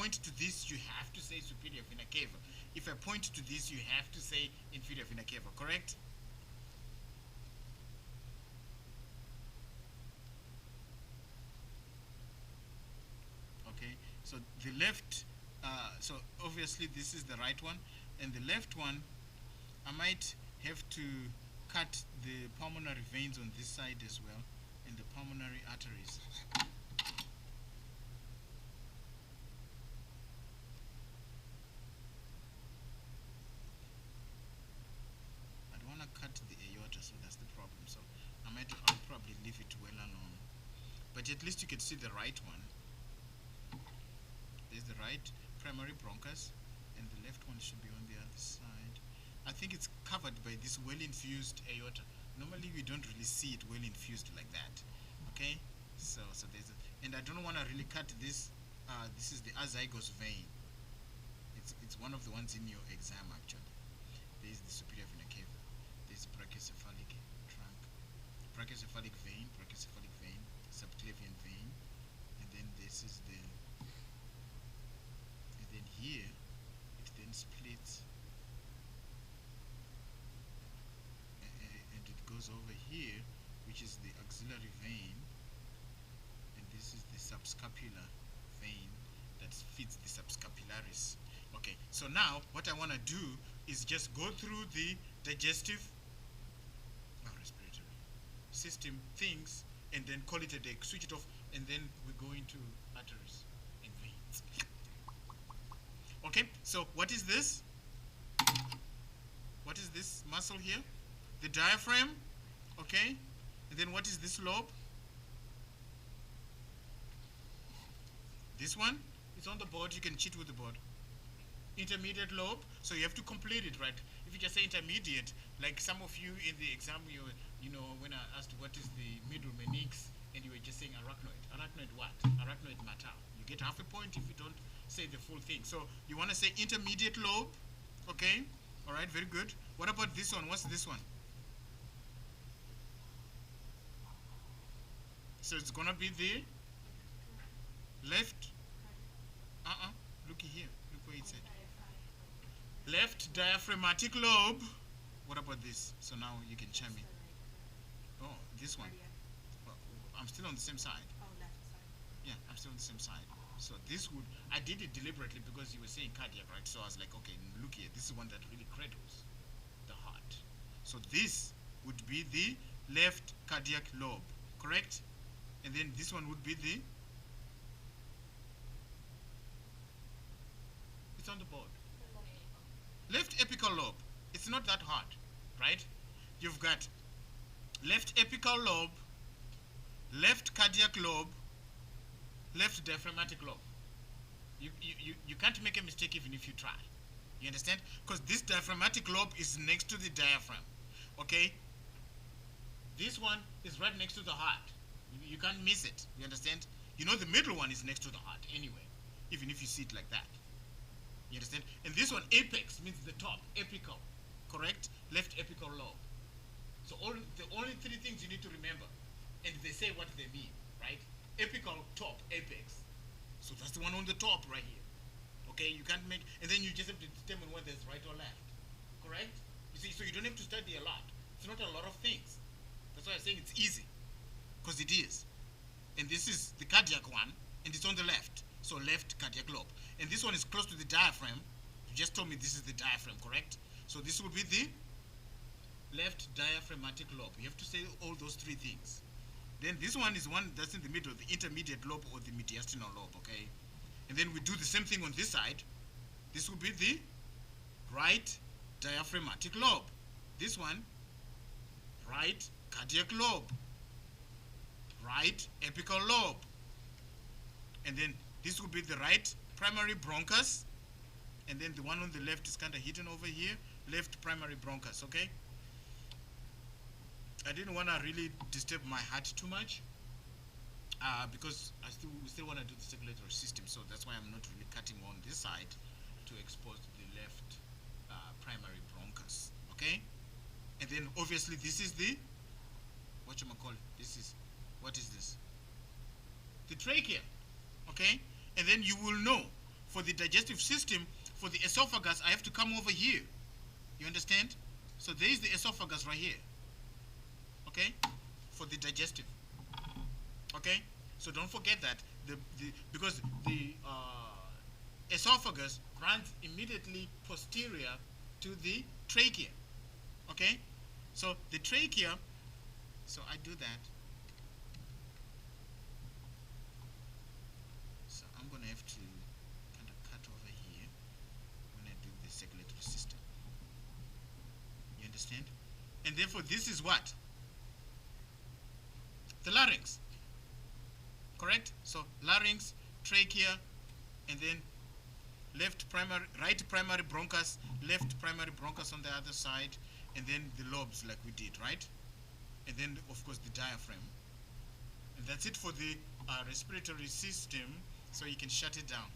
point to this, you have to say superior vena cava. If I point to this, you have to say inferior vena cava, correct? Okay, so the left, so obviously this is the right one, and the left one, I might have to cut the pulmonary veins on this side as well, and the pulmonary arteries. I don't want to cut the aorta, so that's the problem. So I'll probably leave it well alone. But at least you can see the right one. There's the right primary bronchus, and the left one should be on the other side. I think it's covered by this well-infused aorta. Normally we don't really see it well-infused like that. Okay, so there's and I don't want to really cut this. This is the azygos vein. It's one of the ones in your exam actually. There is the superior vena cava. There's brachycephalic trunk, brachycephalic vein, subclavian vein, and then this is the. And then here, it then splits, and it goes over here, which is the axillary vein, and this is the subscapular vein that feeds the subscapularis. Okay, so now what I want to do is just go through the digestive, respiratory system things, and then call it a day, switch it off, and then we go into arteries and veins. Okay, so what is this? What is this muscle here? The diaphragm. Okay, and then what is this lobe? This one, it's on the board. You can cheat with the board. Intermediate lobe, so you have to complete it, right? If you just say intermediate, like some of you in the exam, you know, when I asked what is the middle meninx, and you were just saying arachnoid. Arachnoid what? Arachnoid mater. You get half a point if you don't say the full thing. So you want to say intermediate lobe, okay? All right, very good. What about this one? What's this one? So it's gonna be the left. Look here. Look where it said. Left diaphragmatic lobe. What about this? So now you can chime in. Oh, this one. Well, I'm still on the same side. Oh, left side. Yeah, I'm still on the same side. So this would, I did it deliberately because you were saying cardiac, right? So I was like, okay, look here. This is one that really cradles the heart. So this would be the left cardiac lobe, correct? And then this one would be the, it's on the board. Left apical lobe. It's not that hard, right? You've got left apical lobe, left cardiac lobe, left diaphragmatic lobe. You can't make a mistake even if you try. You understand? Because this diaphragmatic lobe is next to the diaphragm. Okay? This one is right next to the heart. You can't miss it. You understand? You know the middle one is next to the heart anyway, even if you see it like that. You understand? And this one, apex, means the top, apical, correct? Left apical lobe. So the only three things you need to remember, and they say what they mean, right? Apical, top, apex. So that's the one on the top right here. Okay, you can't make, and then you just have to determine whether it's right or left, correct? You see, so you don't have to study a lot. It's not a lot of things. That's why I'm saying it's easy, because it is. And this is the cardiac one, and it's on the left. So left cardiac lobe. And this one is close to the diaphragm. You just told me this is the diaphragm, correct? So this will be the left diaphragmatic lobe. You have to say all those three things. Then this one is one that's in the middle, the intermediate lobe or the mediastinal lobe, okay? And then we do the same thing on this side. This will be the right diaphragmatic lobe. This one, right cardiac lobe, right apical lobe. And then this will be the right primary bronchus, and then the one on the left is kind of hidden over here, left primary bronchus, okay? I didn't want to really disturb my heart too much because we still want to do the circulatory system, so that's why I'm not really cutting on this side to expose the left primary bronchus, okay? And then obviously this is the, whatchamacallit, this is, what is this? The trachea, okay? And then you will know for the digestive system, for the esophagus, I have to come over here. You understand? So there is the esophagus right here. Okay? For the digestive. Okay? So don't forget that because the esophagus runs immediately posterior to the trachea. Okay? So the trachea, so I do that. So I'm going to have to kind of cut over here when I do the circulatory system. You understand? And therefore this is what? The larynx. Correct? So larynx, trachea, and then right primary bronchus, left primary bronchus on the other side, and then the lobes like we did, right? And then of course the diaphragm. And that's it for the respiratory system, so you can shut it down.